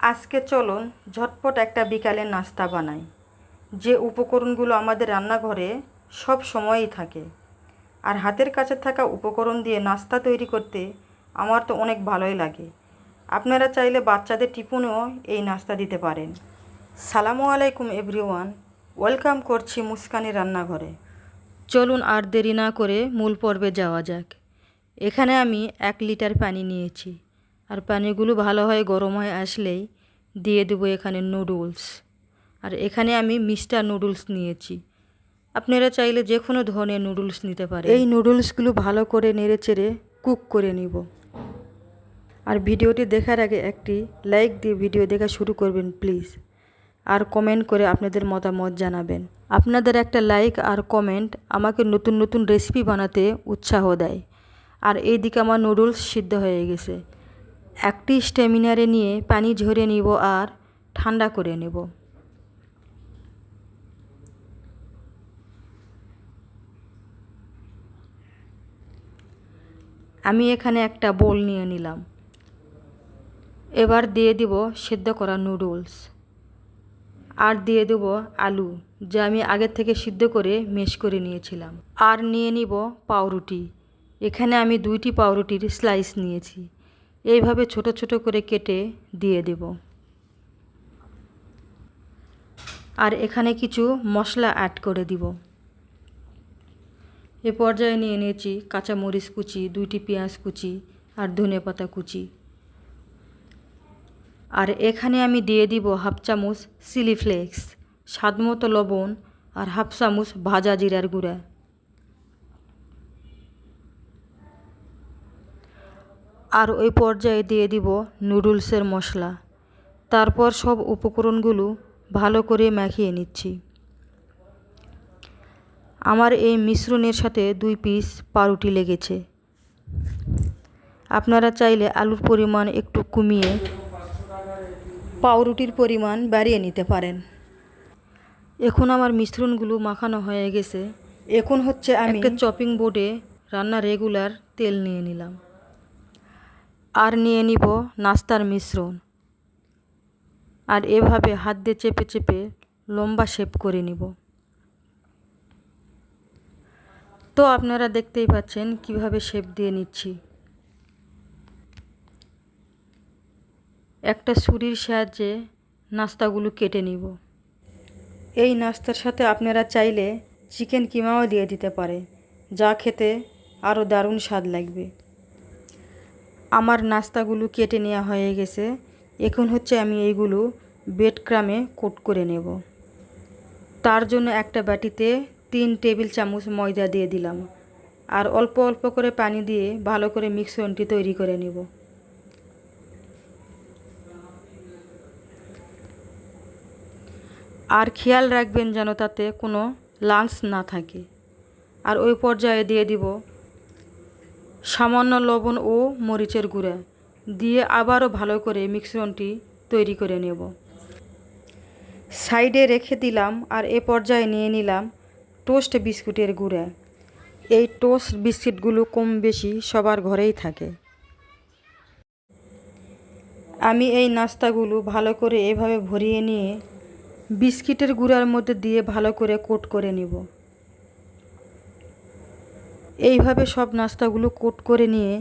আজকে চলুন ঝটপট একটা বিকালের নাস্তা বানাই, যে উপকরণগুলো আমাদের রান্নাঘরে সব সময়ই থাকে। আর হাতের কাছে থাকা উপকরণ দিয়ে নাস্তা তৈরি করতে আমার তো অনেক ভালোই লাগে। আপনারা চাইলে বাচ্চাদের টিফিনেও এই নাস্তা দিতে পারেন। সালামু আলাইকুম এভরিওয়ান, ওয়েলকাম করছি মুস্কানি রান্নাঘরে। চলুন আর দেরি না করে মূল পর্বে যাওয়া যাক। এখানে আমি 1 লিটার পানি নিয়েছি, আর পানিগুলো ভালো হয়ে গরম হয়ে আসলেই দিয়ে দেবো এখানে নুডলস। আর এখানে আমি মিস্টার নুডলস নিয়েছি, আপনারা চাইলে যে কোনো ধরনের নুডলস নিতে পারেন। এই নুডলসগুলো ভালো করে নেড়েচেড়ে কুক করে নিব। আর ভিডিওটি দেখার আগে একটি লাইক দিয়ে ভিডিও দেখা শুরু করবেন প্লিজ, আর কমেন্ট করে আপনাদের মতামত জানাবেন। আপনাদের একটা লাইক আর কমেন্ট আমাকে নতুন নতুন রেসিপি বানাতে উৎসাহ দেয়। আর এইদিকে আমার নুডলস সিদ্ধ হয়ে গেছে। একটি স্টেমিনারে নিয়ে পানি ঝরিয়ে নিব আর ঠান্ডা করে নেব। আমি এখানে একটা বোল নিয়ে নিলাম। এবার দিয়ে দিব সিদ্ধ করা নুডলস, আর দিয়ে দেব আলু, যা আমি আগের থেকে সিদ্ধ করে ম্যাশ করে নিয়েছিলাম। আর নিয়ে নিব পাউরুটি। এখানে আমি 2টি পাউরুটির স্লাইস নিয়েছি। এইভাবে ছোট ছোট করে কেটে দিয়ে দেব। আর এখানে কিছু মশলা অ্যাড করে দিব। এ পর্যায়ে নিয়ে নিয়েছি কাঁচামরিচ কুচি, 2টি পেঁয়াজ কুচি আর ধনেপাতা কুচি। আর এখানে আমি দিয়ে দিব 1/2 চামচ চিলি ফ্লেক্স, স্বাদমতো লবণ আর 1/2 চামচ ভাজা জিরার গুঁড়া। আর ওই পর্যায়ে দিয়ে দিব নুডলসের মশলা। তারপর সব উপকরণগুলো ভালো করে মাখিয়ে নিচ্ছি। আমার এই মিশ্রণের সাথে 2 পিস পাউরুটি লেগেছে। আপনারা চাইলে আলুর পরিমাণ একটু কমিয়ে পাউরুটির পরিমাণ বাড়িয়ে নিতে পারেন। এখন আমার মিশ্রণগুলো মাখানো হয়ে গেছে। এখন হচ্ছে আমি একটা চপিং বোর্ডে রান্না রেগুলার তেল নিয়ে নিলাম। আর নিয়ে নিব নাস্তার মিশ্রণ। আর এভাবে হাত দিয়ে চেপে চেপে লম্বা শেপ করে নিব। তো আপনারা দেখতেই পাচ্ছেন কিভাবে শেপ দিয়ে নিচ্ছি। একটা ছুরির সাহায্যে নাস্তাগুলো কেটে নিব। এই নাস্তার সাথে আপনারা চাইলে চিকেন কিমাও দিয়ে দিতে পারে, যা খেতে আরও দারুণ স্বাদ লাগবে। আমার নাস্তাগুলো কেটে নেওয়া হয়ে গেছে। এখন হচ্ছে আমি এইগুলো ব্রেড ক্রামে কোট করে নেব। তার জন্য একটা বাটিতে 3 টেবিল চামচ ময়দা দিয়ে দিলাম, আর অল্প অল্প করে পানি দিয়ে ভালো করে মিশ্রণটি তৈরি করে নেব। আর খেয়াল রাখবেন যেন তাতে কোনো লাম্পস না থাকে। আর ওই পর্যায়ে দিয়ে দিব সামান্য লবণ ও মরিচের গুঁড়া দিয়ে আবারও ভালো করে মিশ্রণটি তৈরি করে নেব। সাইডে রেখে দিলাম। আর এ পর্যায়ে নিয়ে নিলাম টোস্ট বিস্কুটের গুঁড়া। এই টোস্ট বিস্কিটগুলো কম বেশি সবার ঘরেই থাকে। আমি এই নাস্তাগুলো ভালো করে এভাবে ভরিয়ে নিয়ে বিস্কিটের গুঁড়ার মধ্যে দিয়ে ভালো করে কোট করে নেব। এইভাবে সব নাস্তাগুলো কোট করে নিয়ে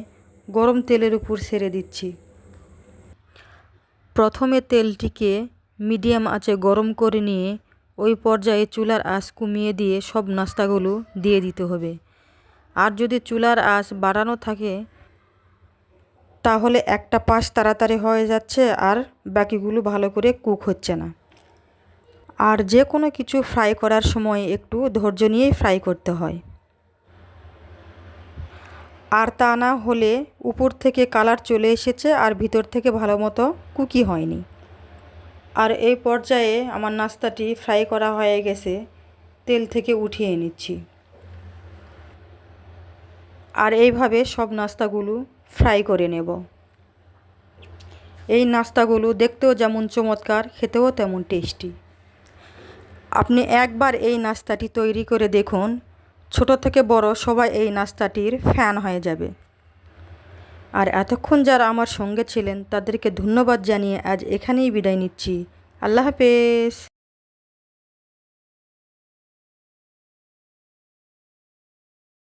গরম তেলের উপর ছেড়ে দিচ্ছি। প্রথমে তেলটিকে মিডিয়াম আঁচে গরম করে নিয়ে ওই পর্যায়ে চুলার আঁচ কমিয়ে দিয়ে সব নাস্তাগুলো দিয়ে দিতে হবে। আর যদি চুলার আঁচ বাড়ানো থাকে তাহলে একটা পাশ তাড়াতাড়ি হয়ে যাচ্ছে আর বাকিগুলো ভালো করে কুক হচ্ছে না। আর যে কোনো কিছু ফ্রাই করার সময় একটু ধৈর্য নিয়েই ফ্রাই করতে হয়। আর তা না হলে উপর থেকে কালার চলে এসেছে আর ভিতর থেকে ভালো মতো কুকই হয়নি। আর এই পর্যায়ে আমার নাস্তাটি ফ্রাই করা হয়ে গেছে, তেল থেকে উঠিয়ে নিচ্ছি। আর এইভাবে সব নাস্তাগুলো ফ্রাই করে নেব। এই নাস্তাগুলো দেখতেও যেমন চমৎকার, খেতেও তেমন টেস্টি। আপনি একবার এই নাস্তাটি তৈরি করে দেখুন, ছোট থেকে বড় সবাই এই নাস্তাটির ফ্যান হয়ে যাবে। আর এতক্ষণ যারা আমার সঙ্গে ছিলেন তাদেরকে ধন্যবাদ জানিয়ে আজ এখানেই বিদায় নিচ্ছি। আল্লাহ হাফেজ।